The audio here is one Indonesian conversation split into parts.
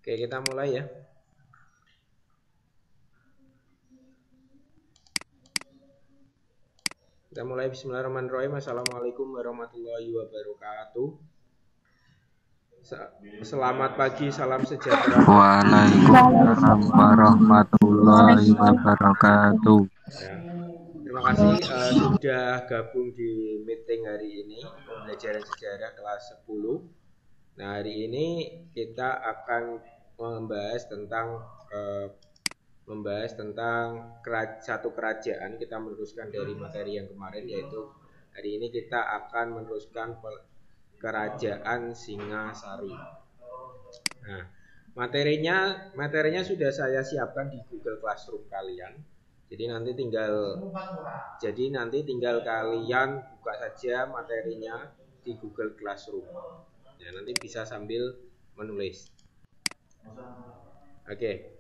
Oke, kita mulai ya. Kita mulai. Bismillahirrahmanirrahim. Assalamualaikum warahmatullahi wabarakatuh. Selamat pagi, salam sejahtera. Waalaikumsalam warahmatullahi wabarakatuh. Ya. Terima kasih sudah gabung di meeting hari ini, pembelajaran sejarah kelas 10. Nah, hari ini kita akan membahas tentang satu kerajaan. Kita meneruskan dari materi yang kemarin, yaitu hari ini kita akan meneruskan kerajaan Singasari. Nah, materinya sudah saya siapkan di Google Classroom kalian. Jadi nanti tinggal kalian buka saja materinya di Google Classroom. Ya, nanti bisa sambil menulis. Oke.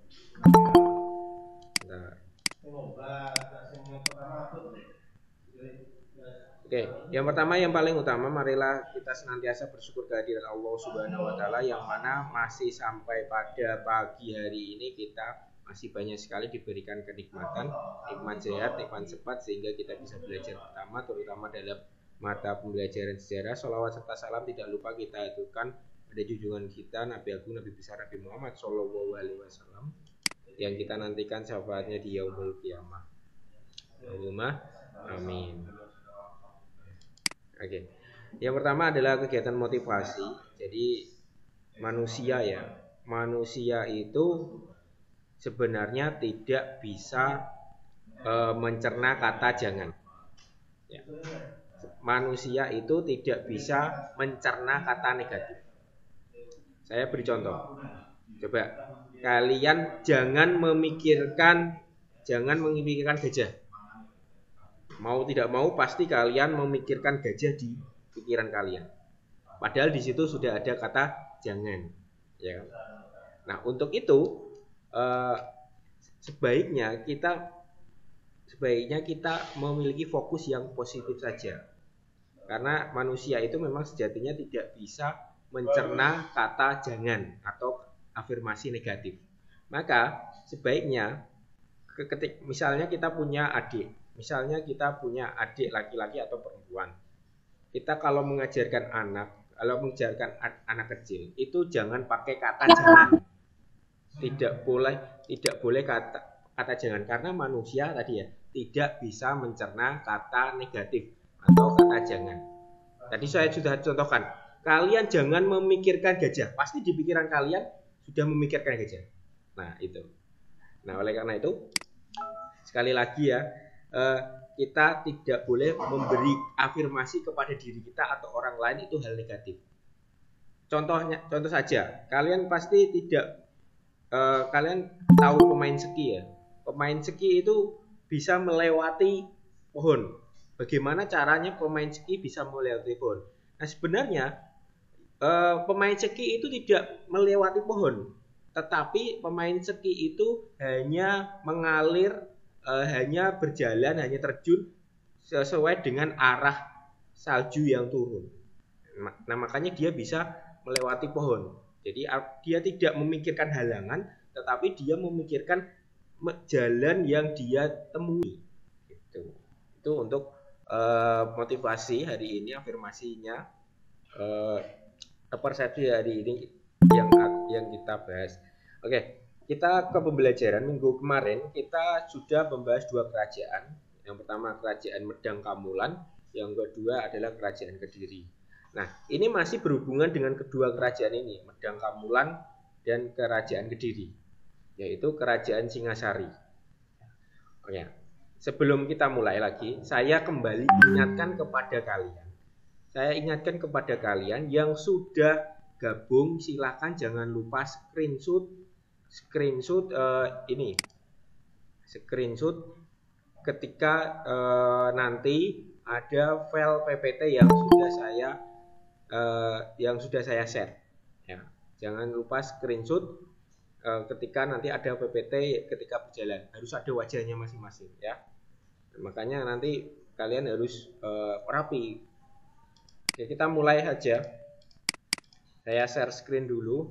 Oke, yang pertama yang paling utama, marilah kita senantiasa bersyukur kehadiran Allah Subhanahu wa taala, yang mana masih sampai pada pagi hari ini kita masih banyak sekali diberikan kenikmatan, nikmat sehat, nikmat cepat, sehingga kita bisa belajar pertama, terutama dalam mata pembelajaran sejarah. Sholawat serta salam tidak lupa kita aturkan pada junjungan kita Nabi Agung, Nabi besar Nabi Muhammad Shallallahu Alaihi Wasallam, yang kita nantikan syafaatnya di yaumul qiyamah. Allahumma amin. Oke. Yang pertama adalah kegiatan motivasi. Jadi manusia itu sebenarnya tidak bisa mencerna kata jangan. Ya. Manusia itu tidak bisa mencerna kata negatif. Saya beri contoh. Coba kalian jangan memikirkan gajah. Mau tidak mau pasti kalian memikirkan gajah di pikiran kalian. Padahal di situ sudah ada kata jangan, ya. Nah, untuk itu sebaiknya kita memiliki fokus yang positif saja. Karena manusia itu memang sejatinya tidak bisa mencerna kata jangan atau afirmasi negatif. Maka sebaiknya misalnya kita punya adik laki-laki atau perempuan. Kita kalau mengajarkan anak kecil itu jangan pakai kata jangan. Tidak boleh kata jangan, karena manusia tadi ya tidak bisa mencerna kata negatif atau kata jangan. Tadi saya sudah contohkan, kalian jangan memikirkan gajah, pasti di pikiran kalian sudah memikirkan gajah. Nah, itu. Nah, oleh karena itu sekali lagi ya, kita tidak boleh memberi afirmasi kepada diri kita atau orang lain itu hal negatif. Contoh saja, kalian pasti kalian tahu pemain ski ya. Pemain ski itu bisa melewati pohon. Bagaimana caranya pemain ski bisa melewati pohon? Nah, sebenarnya pemain ski itu tidak melewati pohon, tetapi pemain ski itu hanya mengalir, hanya berjalan, hanya terjun sesuai dengan arah salju yang turun. Nah, makanya dia bisa melewati pohon. Jadi dia tidak memikirkan halangan, tetapi dia memikirkan jalan yang dia temui. Itu untuk motivasi hari ini, afirmasinya, persepsi hari ini yang kita bahas. Oke. Kita ke pembelajaran. Minggu kemarin kita sudah membahas dua kerajaan. Yang pertama kerajaan Medang Kamulan, yang kedua adalah kerajaan Kediri. Nah, ini masih berhubungan dengan kedua kerajaan ini, Medang Kamulan dan kerajaan Kediri, yaitu kerajaan Singasari. Oke. Sebelum kita mulai lagi, saya kembali ingatkan kepada kalian yang sudah gabung, silakan jangan lupa screenshot ketika nanti ada file PPT yang sudah saya share. Ya, jangan lupa screenshot ketika nanti ada PPT ketika berjalan, harus ada wajahnya masing-masing ya. Makanya nanti kalian harus rapi. Oke, kita mulai saja. Saya share screen dulu.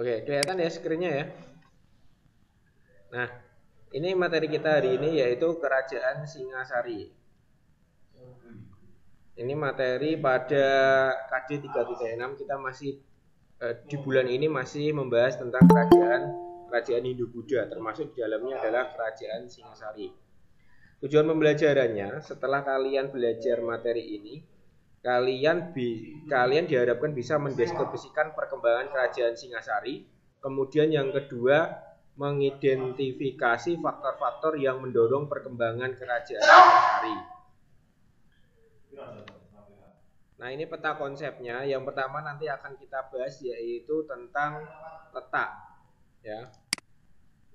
Oke, kelihatan ya screen-nya ya. Nah, ini materi kita hari ini yaitu Kerajaan Singasari. Ini materi pada KD 3.6 kita masih di bulan ini masih membahas tentang kerajaan Hindu-Buddha, termasuk di dalamnya adalah Kerajaan Singasari. Tujuan pembelajarannya, setelah kalian belajar materi ini, kalian diharapkan bisa mendeskripsikan perkembangan Kerajaan Singasari. Kemudian yang kedua, mengidentifikasi faktor-faktor yang mendorong perkembangan Kerajaan Singasari. Nah, ini peta konsepnya. Yang pertama nanti akan kita bahas yaitu tentang letak, ya,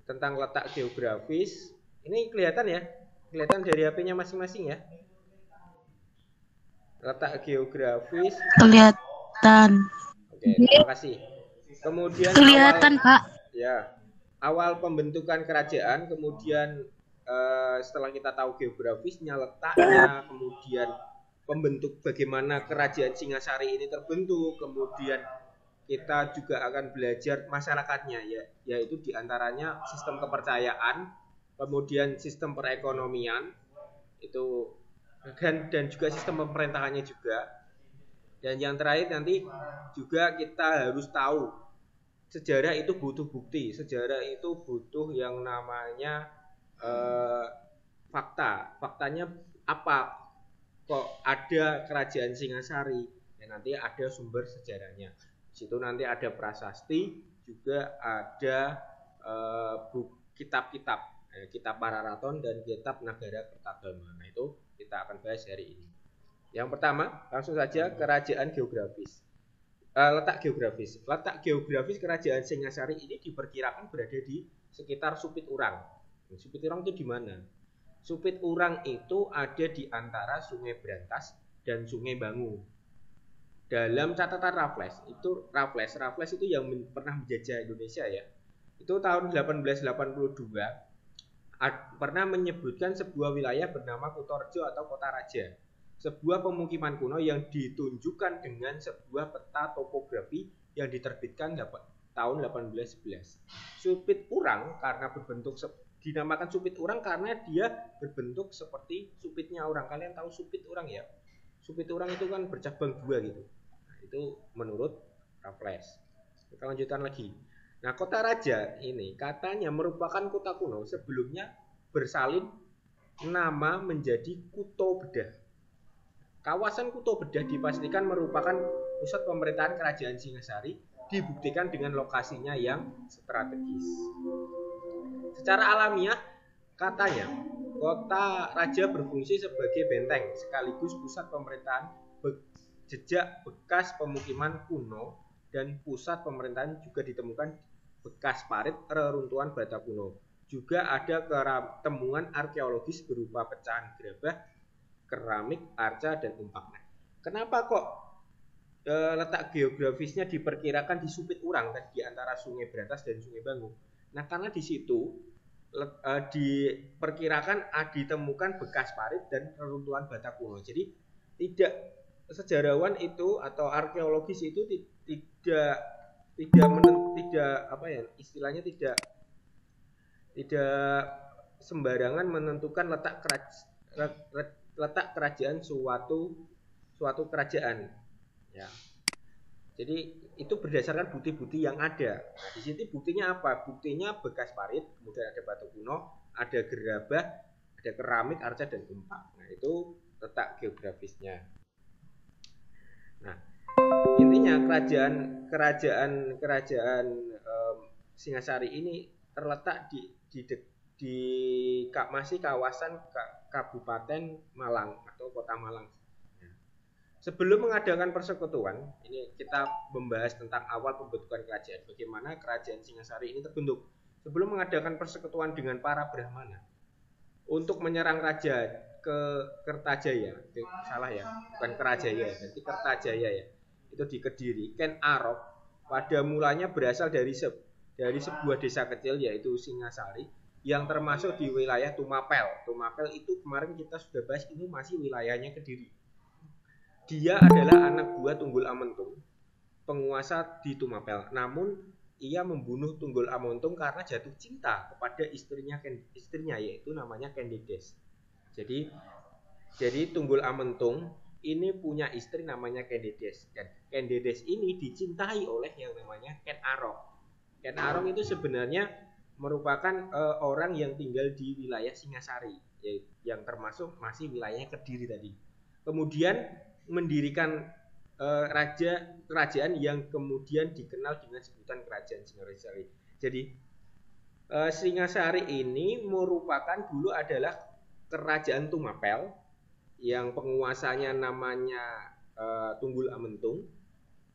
tentang letak geografis. Ini kelihatan ya, kelihatan dari HP-nya masing-masing ya. Letak geografis. Kelihatan. Oke, terima kasih. Kemudian kelihatan Pak. Ya, awal pembentukan kerajaan, kemudian setelah kita tahu geografisnya, letaknya, kemudian pembentuk bagaimana kerajaan Singasari ini terbentuk, kemudian kita juga akan belajar masyarakatnya, yaitu diantaranya sistem kepercayaan, kemudian sistem perekonomian, itu dan juga sistem pemerintahannya juga. Dan yang terakhir nanti juga kita harus tahu sejarah itu butuh bukti, sejarah itu butuh yang namanya fakta. Faktanya apa? Kok ada kerajaan Singasari? Ya, nanti ada sumber sejarahnya. Di situ nanti ada prasasti, juga ada kitab-kitab, kitab Pararaton dan kitab Nagara Kertagama. Nah, itu kita akan bahas hari ini. Yang pertama, langsung saja kerajaan geografis. Letak geografis. Letak geografis kerajaan Singasari ini diperkirakan berada di sekitar Supit Urang. Supit Urang itu di mana? Supit Urang itu ada di antara Sungai Brantas dan Sungai Bangu. Dalam catatan Raffles itu yang pernah menjajah Indonesia ya. Itu tahun 1882 pernah menyebutkan sebuah wilayah bernama Kutorjo atau Kota Raja. Sebuah pemukiman kuno yang ditunjukkan dengan sebuah peta topografi yang diterbitkan tahun 1811. Supit Urang karena berbentuk dinamakan Supit Urang karena dia berbentuk seperti supitnya orang. Kalian tahu Supit Urang ya? Supit Urang itu kan bercabang dua gitu. Nah, itu menurut Raffles. Kita lanjutkan lagi. Nah, Kota Raja ini katanya merupakan kota kuno sebelumnya bersalin nama menjadi Kuto Bedah. Kawasan Kuto Bedah dipastikan merupakan pusat pemerintahan kerajaan Singasari, dibuktikan dengan lokasinya yang strategis. Secara alamiah, katanya Kota Raja berfungsi sebagai benteng sekaligus pusat pemerintahan, jejak bekas pemukiman kuno dan pusat pemerintahan juga ditemukan bekas parit reruntuhan bata kuno. Juga ada temuan arkeologis berupa pecahan gerabah, keramik, arca, dan umpak. Nah, kenapa kok letak geografisnya diperkirakan di Supit Urang dan di antara Sungai Brantas dan Sungai Bangu? Nah, karena di situ diperkirakan ditemukan bekas parit dan reruntuhan bata kuno. Jadi tidak sejarawan itu atau arkeologis itu tidak sembarangan menentukan letak kerajaan suatu kerajaan, ya. Jadi itu berdasarkan bukti-bukti yang ada. Nah, di sini buktinya apa? Buktinya bekas parit, kemudian ada batu kuno, ada gerabah, ada keramik, arca, dan umpak. Nah, itu letak geografisnya. Nah, intinya kerajaan Singasari ini terletak di masih kawasan Kabupaten Malang atau Kota Malang. Sebelum mengadakan persekutuan, ini kita membahas tentang awal pembentukan kerajaan, bagaimana kerajaan Singasari ini terbentuk. Sebelum mengadakan persekutuan dengan para Brahmana untuk menyerang raja ke Kertajaya, salah ya, bukan Kerajaya, jadi Kertajaya ya, itu di Kediri. Ken Arok pada mulanya berasal dari sebuah desa kecil yaitu Singasari yang termasuk di wilayah Tumapel. Tumapel itu kemarin kita sudah bahas, ini masih wilayahnya Kediri. Dia adalah anak buah Tunggul Amentung, penguasa di Tumapel. Namun ia membunuh Tunggul Amontung karena jatuh cinta kepada istrinya yaitu namanya Candides. Jadi Tunggul Amontung ini punya istri namanya Candides, dan Candides ini dicintai oleh yang namanya Ken Arok. Ken Arok itu sebenarnya merupakan orang yang tinggal di wilayah Singasari, yang termasuk masih wilayahnya Kediri tadi. Kemudian mendirikan kerajaan yang kemudian dikenal dengan sebutan Kerajaan Singasari. Jadi Singasari ini merupakan dulu adalah kerajaan Tumapel yang penguasanya namanya Tunggul Amontung,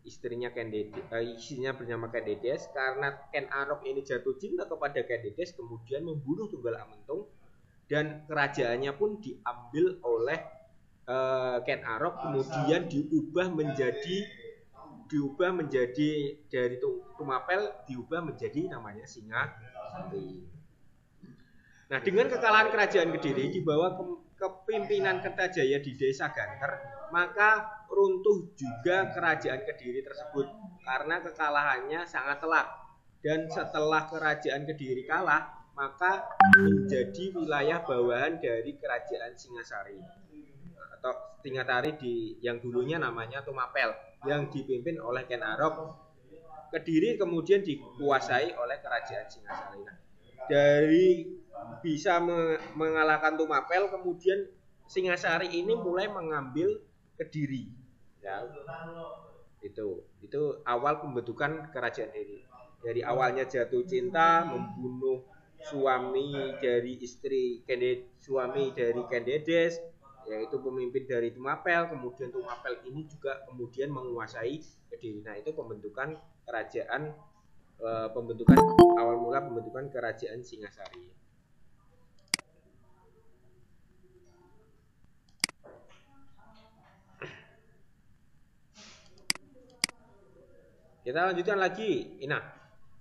istrinya bernama Candides. Karena Ken Arok ini jatuh cinta kepada Candides, kemudian membunuh Tunggul Amontung, dan kerajaannya pun diambil oleh Ken Arok, kemudian diubah menjadi dari Tumapel diubah menjadi namanya Singasari. Nah, dengan kekalahan kerajaan Kediri di bawah kepimpinan Kertajaya di Desa Ganter, maka runtuh juga kerajaan Kediri tersebut karena kekalahannya sangat telak. Dan setelah kerajaan Kediri kalah, maka menjadi wilayah bawahan dari kerajaan Singasari atau Singasari yang dulunya namanya Tumapel, yang dipimpin oleh Ken Arok. Kediri kemudian dikuasai oleh kerajaan Singasari. Nah, dari bisa mengalahkan Tumapel, kemudian Singasari ini mulai mengambil Kediri. Ya, itu awal pembentukan kerajaan Kediri. Dari awalnya jatuh cinta, membunuh suami dari Candides, yaitu pemimpin dari Tumapel. Kemudian Tumapel ini juga kemudian menguasai Kediri. Nah, itu pembentukan awal mula pembentukan kerajaan Singasari. Kita lanjutkan lagi. Nah,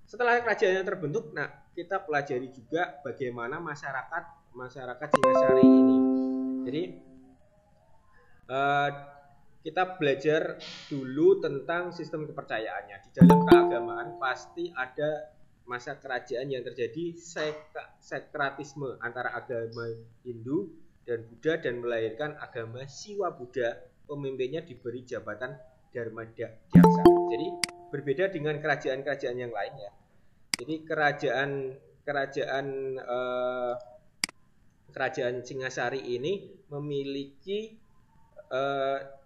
setelah kerajaannya terbentuk, kita pelajari juga bagaimana masyarakat Singasari ini. Jadi kita belajar dulu tentang sistem kepercayaannya. Di dalam keagamaan pasti ada masa kerajaan yang terjadi sekratisme antara agama Hindu dan Buddha, dan melahirkan agama Siwa Buddha. Pemimpinnya diberi jabatan Dharma Dyaksa. Jadi berbeda dengan kerajaan-kerajaan yang lain ya. Jadi kerajaan Singasari ini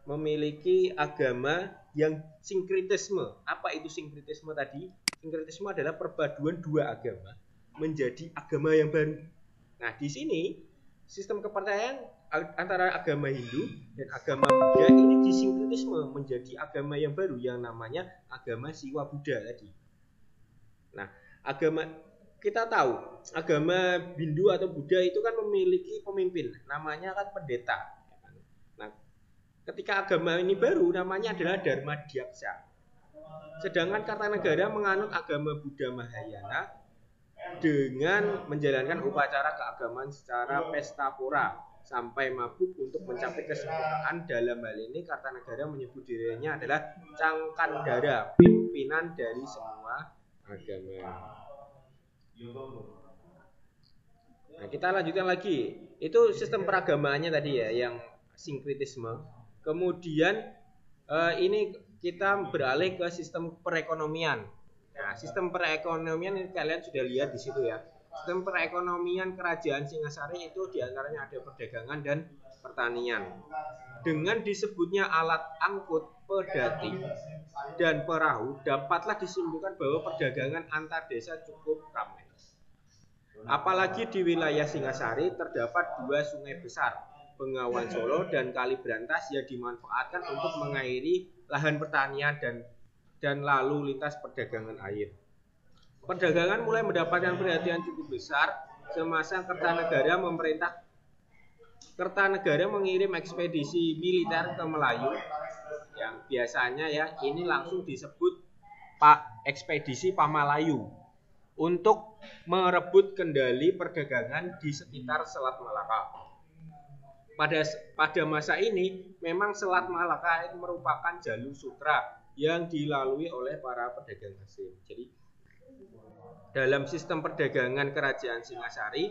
memiliki agama yang sinkretisme. Apa itu sinkretisme tadi? Sinkretisme adalah perpaduan dua agama menjadi agama yang baru. Nah, di sini sistem kepercayaan antara agama Hindu dan agama Buddha ini disinkretisme menjadi agama yang baru yang namanya agama Siwa Buddha tadi. Nah, kita tahu agama Hindu atau Buddha itu kan memiliki pemimpin, namanya kan pendeta. Nah, ketika agama ini baru namanya adalah Dharma Dyaksa. Sedangkan Kartanegara menganut agama Buddha Mahayana dengan menjalankan upacara keagamaan secara pesta pora sampai mabuk untuk mencapai kesempurnaan. Dalam hal ini Kartanegara menyebut dirinya adalah Cangkandara, pimpinan dari semua agama. Nah, kita lanjutkan lagi. Itu sistem peragamaannya tadi ya, yang sinkretisme. Kemudian ini kita beralih ke sistem perekonomian. Nah, sistem perekonomian ini kalian sudah lihat di situ ya. Sistem perekonomian kerajaan Singasari itu diantaranya ada perdagangan dan pertanian. Dengan disebutnya alat angkut, pedati, dan perahu, dapatlah disimpulkan bahwa perdagangan antar desa cukup ramai. Apalagi di wilayah Singasari terdapat dua sungai besar, Bengawan Solo dan Kali Brantas, yang dimanfaatkan untuk mengairi lahan pertanian dan lalu lintas perdagangan air. Perdagangan mulai mendapatkan perhatian cukup besar semasa Kertanegara mengirim ekspedisi militer ke Melayu, yang biasanya ya ini langsung disebut ekspedisi Pamalayu, untuk merebut kendali perdagangan di sekitar Selat Malaka. Pada masa ini memang Selat Malaka itu merupakan jalur sutra yang dilalui oleh para pedagang asing. Jadi dalam sistem perdagangan kerajaan Singasari,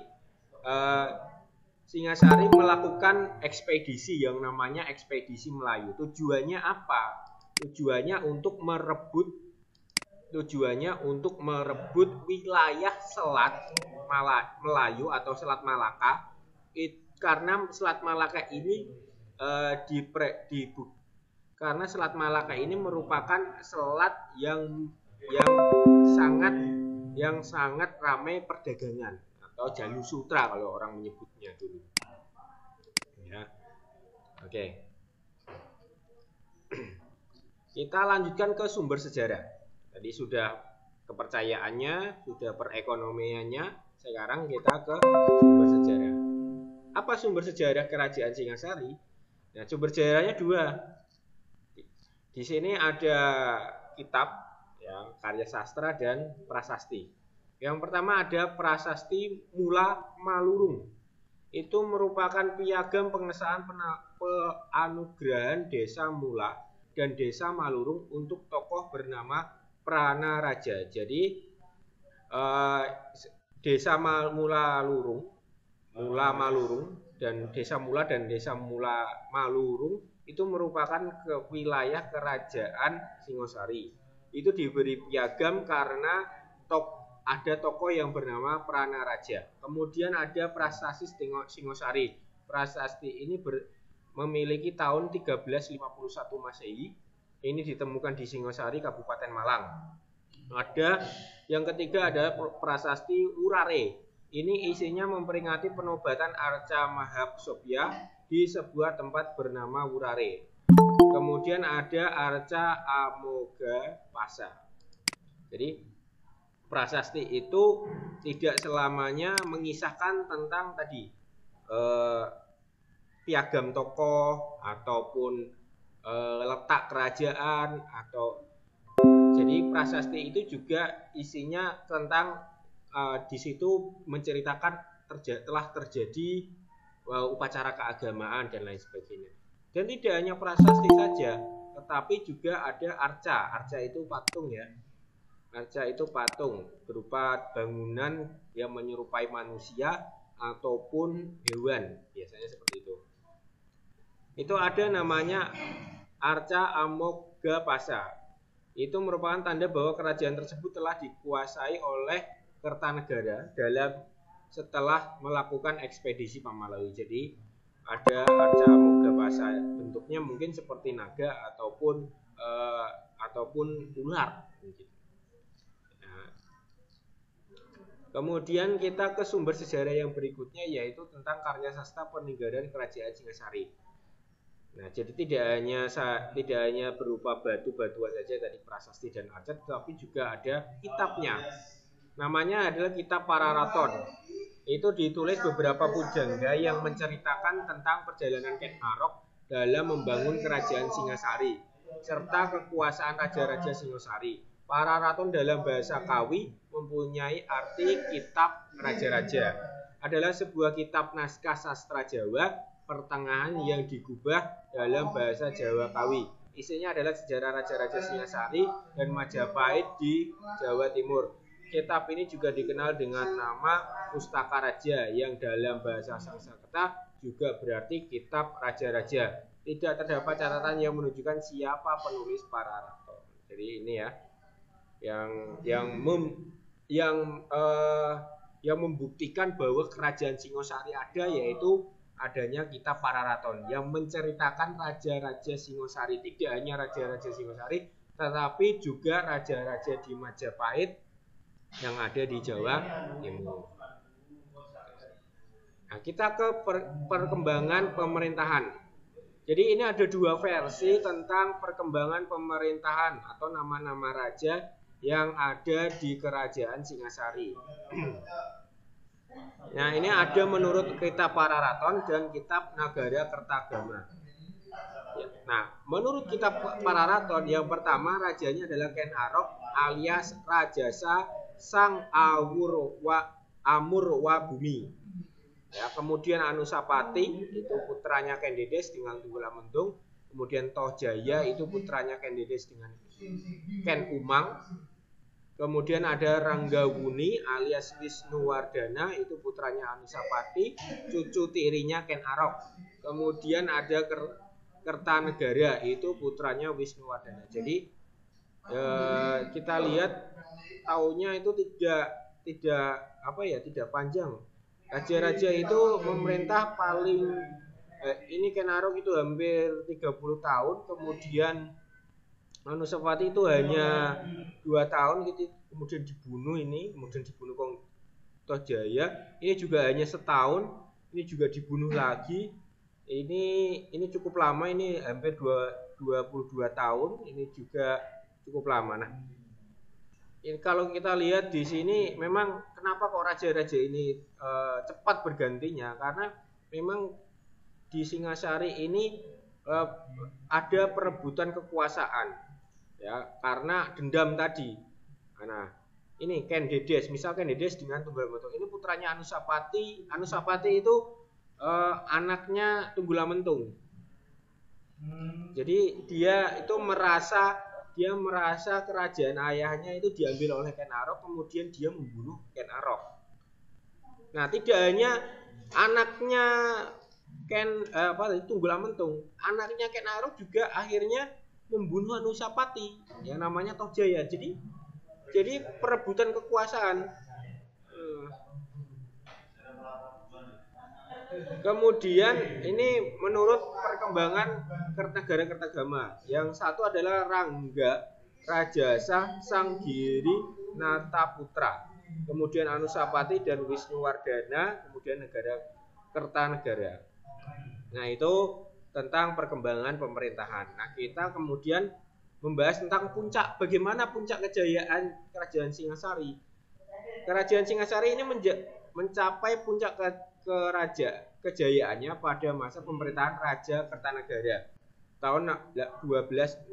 Singasari melakukan ekspedisi yang namanya ekspedisi Melayu. Tujuannya apa? Tujuannya untuk merebut wilayah Selat Melayu atau Selat Malaka. Karena Selat Malaka ini karena Selat Malaka ini merupakan selat yang sangat ramai perdagangan atau jalur sutra kalau orang menyebutnya dulu. Ya. Oke. Kita lanjutkan ke sumber sejarah. Tadi sudah kepercayaannya, sudah perekonomiannya, sekarang kita ke sumber sejarah. Apa sumber sejarah kerajaan Singasari? Nah, sumber sejarahnya dua. Di sini ada kitab, ya, karya sastra dan prasasti. Yang pertama ada Prasasti Mula Malurung. Itu merupakan piagam pengesahan penganugerahan Desa Mula dan Desa Malurung untuk tokoh bernama Pranaraja. Jadi Desa Mula Malurung dan Desa Mula Malurung itu merupakan wilayah kerajaan Singosari. Itu diberi piagam karena ada tokoh yang bernama Pranaraja. Kemudian ada Prasasti Singosari. Prasasti ini memiliki tahun 1351 Masehi. Ini ditemukan di Singosari, Kabupaten Malang. Ada yang ketiga ada Prasasti Wurare. Ini isinya memperingati penobatan Arca Mahapsobya di sebuah tempat bernama Wurare. Kemudian ada Arca Amogapasa. Jadi prasasti itu tidak selamanya mengisahkan tentang tadi piagam tokoh ataupun letak kerajaan jadi prasasti itu juga isinya tentang di situ menceritakan telah terjadi upacara keagamaan dan lain sebagainya. Dan tidak hanya prasasti saja, tetapi juga ada arca. Arca itu patung, ya. Arca itu patung berupa bangunan yang menyerupai manusia ataupun hewan, biasanya seperti itu. Itu ada namanya Arca Amogapasa. Itu merupakan tanda bahwa kerajaan tersebut telah dikuasai oleh Kertanegara setelah melakukan ekspedisi Pamalawi. Jadi ada Arca Amogapasa, bentuknya mungkin seperti naga ataupun ular. Kemudian kita ke sumber sejarah yang berikutnya, yaitu tentang karya sastra peninggalan kerajaan Singasari. Nah, jadi tidak hanya berupa batu-batuan saja tadi prasasti dan arca, tetapi juga ada kitabnya. Namanya adalah Kitab Pararaton. Itu ditulis beberapa pujangga yang menceritakan tentang perjalanan Ken Arok dalam membangun kerajaan Singasari serta kekuasaan raja-raja Singosari. Pararaton dalam bahasa Kawi mempunyai arti kitab raja-raja. Adalah sebuah kitab naskah sastra Jawa pertengahan yang digubah dalam bahasa Jawa Kawi. Isinya adalah sejarah raja-raja Singasari dan Majapahit di Jawa Timur. Kitab ini juga dikenal dengan nama Pustaka Raja yang dalam bahasa Sanskerta juga berarti kitab raja-raja. Tidak terdapat catatan yang menunjukkan siapa penulis Pararaton. Jadi ini ya. Yang membuktikan bahwa kerajaan Singosari ada, yaitu adanya kitab Pararaton yang menceritakan raja-raja Singosari. Tidak hanya raja-raja Singosari, tetapi juga raja-raja di Majapahit yang ada di Jawa Timur. Nah, kita ke perkembangan pemerintahan. Jadi ini ada dua versi tentang perkembangan pemerintahan atau nama-nama raja yang ada di kerajaan Singasari. Nah, ini ada menurut kitab Pararaton dan kitab Nagara Kertagama. Nah, menurut kitab Pararaton yang pertama rajanya adalah Ken Arok alias Rajasa Sang Amurwabumi. Ya, kemudian Anusapati itu putranya Ken Dedes dengan Tunggulamendung. Kemudian Tohjaya itu putranya Ken Dedes dengan Ken Umang. Kemudian ada Ranggawuni alias Wisnuwardana, itu putranya Anusapati, cucu tirinya Ken Arok. Kemudian ada Kertanegara, itu putranya Wisnuwardana. Jadi kita lihat tahunnya itu tidak panjang. Raja-raja itu memerintah paling ini Ken Arok itu hampir 30 tahun, kemudian Anusapati itu hanya 2 tahun gitu, kemudian dibunuh Kongtojaya. Ini juga hanya setahun, ini juga dibunuh lagi. Ini cukup lama, ini hampir 22 tahun, ini juga cukup lama. Nah, ini kalau kita lihat di sini memang kenapa kok raja-raja ini cepat bergantinya, karena memang di Singasari ini ada perebutan kekuasaan. Ya, karena dendam tadi. Nah, ini Ken Dedes, misal Ken Dedes dengan Tunggalamentung. Ini putranya Anusapati. Anusapati itu anaknya Tunggulamentung. Jadi dia merasa kerajaan ayahnya itu diambil oleh Ken Arok, kemudian dia membunuh Ken Arok. Nah, tidak hanya anaknya Tunggulamentung, anaknya Ken Arok juga akhirnya membunuh Anusapati yang namanya Tohjaya. Jadi perebutan kekuasaan. Kemudian ini menurut perkembangan Kertanegara-Kertagama. Yang satu adalah Rangga Rajasa Sanggiri Nataputra. Kemudian Anusapati dan Wisnuwardana, kemudian negara Kertanegara. Nah, itu tentang perkembangan pemerintahan. Nah, kita kemudian membahas tentang puncak, bagaimana puncak kejayaan Kerajaan Singasari. Kerajaan Singasari ini mencapai puncak kejayaannya pada masa pemerintahan Raja Kertanegara tahun 1268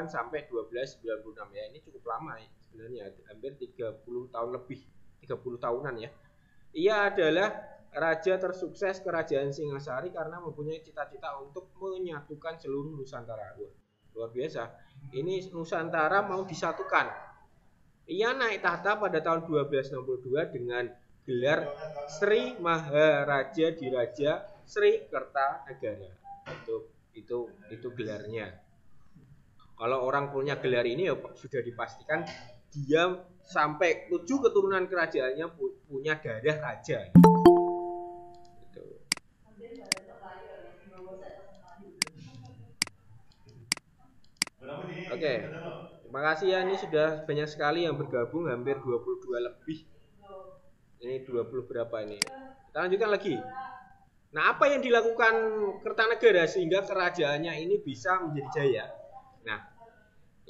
sampai 1296 ya. Ini cukup lama ya, sebenarnya hampir 30 tahun lebih, 30 tahunan ya. Ia adalah raja tersukses Kerajaan Singasari karena mempunyai cita-cita untuk menyatukan seluruh Nusantara. Luar biasa. Ini Nusantara mau disatukan. Ia naik tahta pada tahun 1262 dengan gelar Sri Maharaja Diraja Sri Kertanegara. Itu gelarnya. Kalau orang punya gelar ini ya sudah dipastikan dia sampai 7 keturunan kerajaannya punya darah raja. Oke, terima kasih ya, ini sudah banyak sekali yang bergabung, hampir 22 lebih. Ini 20 berapa ini? Kita lanjutkan lagi. Nah, apa yang dilakukan Kertanegara sehingga kerajaannya ini bisa menjadi jaya? Nah,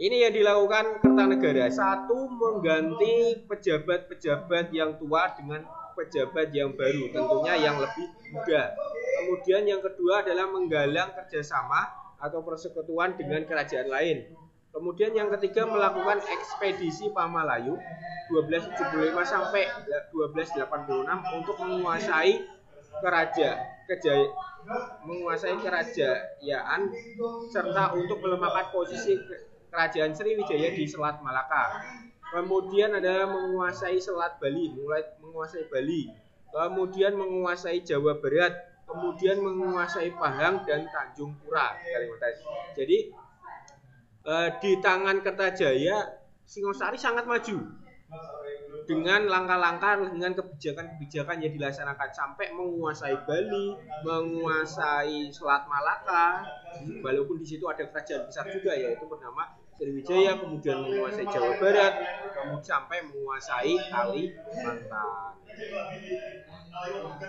ini yang dilakukan Kertanegara. Satu, mengganti pejabat-pejabat yang tua dengan pejabat yang baru, tentunya yang lebih muda. Kemudian yang kedua adalah menggalang kerjasama atau persekutuan dengan kerajaan lain. Kemudian yang ketiga melakukan ekspedisi Pamalayu 1275 sampai 1286 untuk menguasai kerajaan serta untuk melemahkan posisi kerajaan Sriwijaya di Selat Malaka. Kemudian ada menguasai Selat Bali, menguasai Bali. Kemudian menguasai Jawa Barat, kemudian menguasai Pahang dan Tanjung Pura, Kalimantan. Jadi di tangan Kertajaya, Singosari sangat maju dengan langkah-langkah, dengan kebijakan-kebijakan yang dilaksanakan sampai menguasai Bali, menguasai Selat Malaka. Walaupun di situ ada kerajaan besar juga yaitu bernama Sriwijaya, kemudian menguasai Jawa Barat, kemudian sampai menguasai Kalimantan.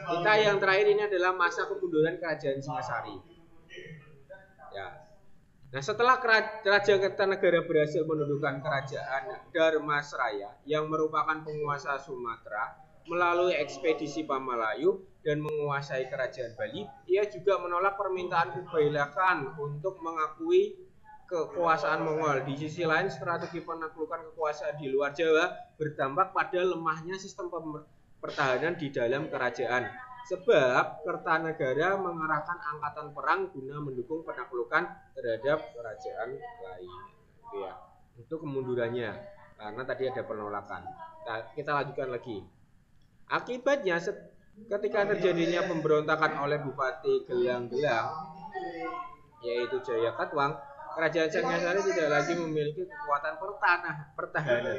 Kita yang terakhir ini adalah masa kemunduran Kerajaan Singasari. Ya. Nah, setelah Raja Kertanegara berhasil menundukkan kerajaan Dharmasraya yang merupakan penguasa Sumatera melalui ekspedisi Pamalayu dan menguasai kerajaan Bali, ia juga menolak permintaan Kublai Khan untuk mengakui kekuasaan Mongol. Di sisi lain, strategi penaklukan kekuasaan di luar Jawa berdampak pada lemahnya sistem pertahanan di dalam kerajaan. Sebab Kertanegara mengerahkan angkatan perang guna mendukung penaklukan terhadap kerajaan lain. Ya, untuk kemundurannya. karena tadi ada penolakan. Nah, kita lanjutkan lagi. Akibatnya ketika terjadinya pemberontakan oleh Bupati Gelang-Gelang, yaitu Jaya Katwang, Kerajaan Singasari tidak lagi memiliki kekuatan pertahanan.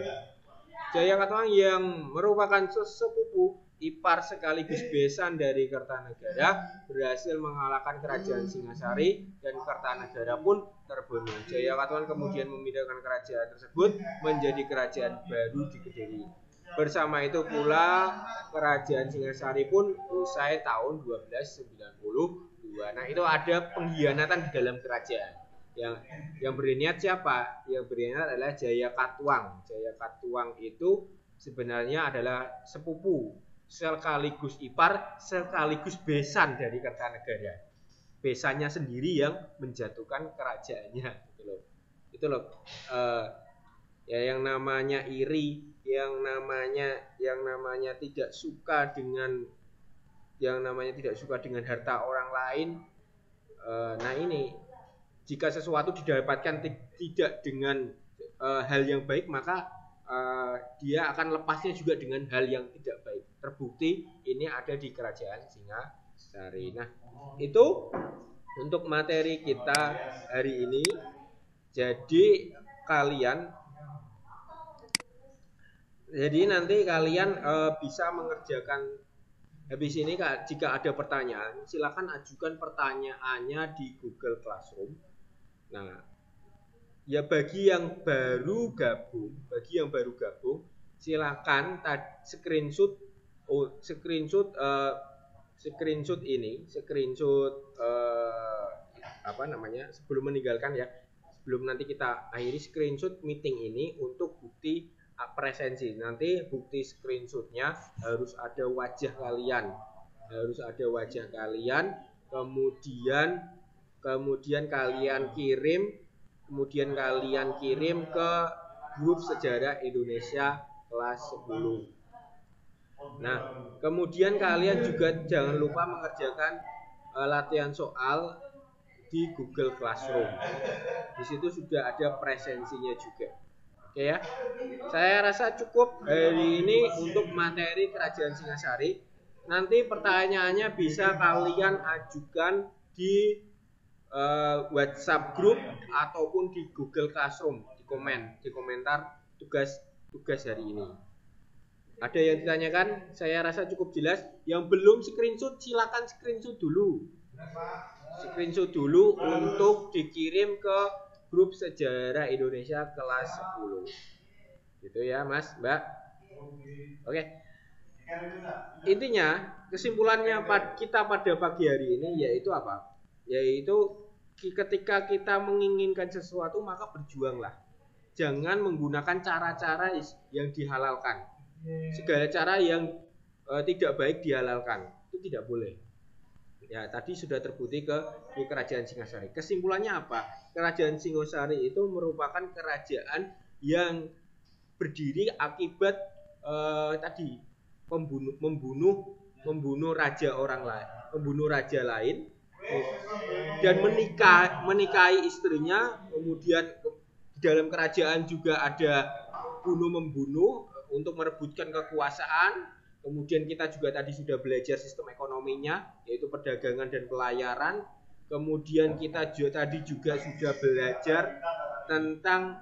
Jaya Katwang yang merupakan sepupu ipar sekaligus besan dari Kertanegara berhasil mengalahkan Kerajaan Singasari dan Kertanegara pun terbunuh. Jaya Katwang kemudian memindahkan kerajaan tersebut menjadi kerajaan baru di Kediri. Bersama itu pula Kerajaan Singasari pun usai tahun 1292. Nah, itu ada pengkhianatan di dalam kerajaan. Yang berniat siapa? Yang berniat adalah Jaya Katwang. Jaya Katwang itu sebenarnya adalah sepupu sekaligus ipar sekaligus besan dari Kertanegara. Besannya sendiri yang menjatuhkan kerajaannya, itu loh. Ya, yang namanya iri, yang namanya tidak suka dengan harta orang lain. Nah, ini jika sesuatu didapatkan tidak dengan hal yang baik, maka dia akan lepasnya juga dengan hal yang tidak baik. Terbukti ini ada di Kerajaan Singasari. Nah, itu untuk materi kita hari ini. Jadi nanti kalian bisa mengerjakan habis ini. Jika ada pertanyaan, silakan ajukan pertanyaannya di Google Classroom. Nah, ya bagi yang baru gabung, silakan screenshot sebelum meninggalkan ya. Sebelum nanti kita akhiri, screenshot meeting ini untuk bukti presensi. Nanti bukti screenshotnya harus ada wajah kalian, kemudian kalian kirim ke grup Sejarah Indonesia kelas 10. Nah, kemudian kalian juga jangan lupa mengerjakan latihan soal di Google Classroom. Di situ sudah ada presensinya juga. Oke ya. Saya rasa cukup hari ini untuk materi Kerajaan Singasari. Nanti pertanyaannya bisa kalian ajukan di WhatsApp group ataupun di Google Classroom, di komentar tugas hari ini. Ada yang ditanyakan? Saya rasa cukup jelas. Yang belum screenshot, silakan screenshot dulu. Untuk dikirim ke grup Sejarah Indonesia kelas 10. Gitu ya, Mas, Mbak. Oke. Intinya, kesimpulannya kita pada pagi hari ini yaitu apa? Yaitu ketika kita menginginkan sesuatu, maka berjuanglah. Jangan menggunakan cara-cara yang dihalalkan. Segala cara yang tidak baik dihalalkan. Itu tidak boleh. Ya, tadi sudah terbukti di Kerajaan Singasari. Kesimpulannya apa? Kerajaan Singasari itu merupakan kerajaan yang berdiri akibat tadi membunuh raja lain dan menikahi istrinya. Kemudian di dalam kerajaan juga ada bunuh-membunuh untuk merebutkan kekuasaan. Kemudian kita juga tadi sudah belajar sistem ekonominya, yaitu perdagangan dan pelayaran. Kemudian kita tadi juga sudah belajar tentang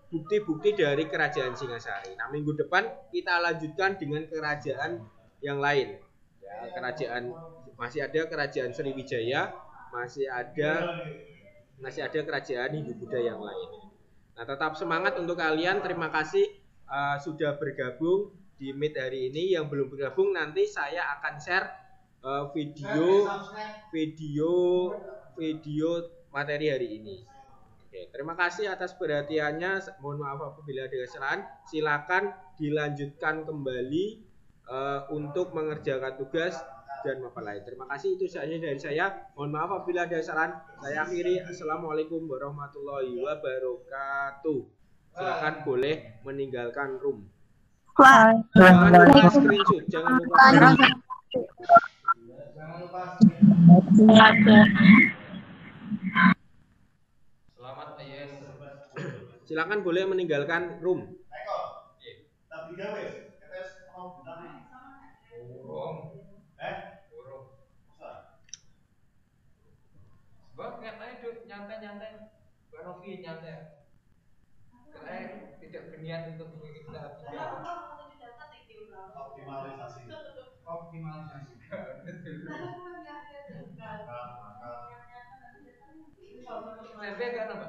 bukti-bukti dari Kerajaan Singasari. Nah, minggu depan kita lanjutkan dengan kerajaan yang lain. Ya, masih ada Kerajaan Sriwijaya, masih ada kerajaan Hindu-Buddha yang lain. Nah, tetap semangat untuk kalian. Terima kasih sudah bergabung di Meet hari ini. Yang belum bergabung, nanti saya akan share video materi hari ini. Oke, terima kasih atas perhatiannya. Mohon maaf apabila ada kesalahan. Silakan dilanjutkan kembali untuk mengerjakan tugas dan apa lain. Terima kasih, itu saja dari saya. Mohon maaf apabila ada kesalahan. Saya akhiri. Assalamualaikum warahmatullahi wabarakatuh. Silakan boleh meninggalkan room. Jangan lupa screenshot, jangan lupa. Selamat, yes. Silakan boleh meninggalkan room. Bang, nyatanya nyantai-nyantai. Bang Novi nyantai. Saya tidak berniat untuk mengikuti tahap 3. Optimalisasi. SMP kan apa?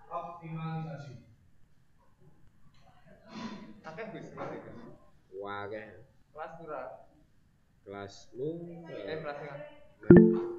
Optimalisasi. Akeh Gus, Wah, kelas pura. kelasmu Kelas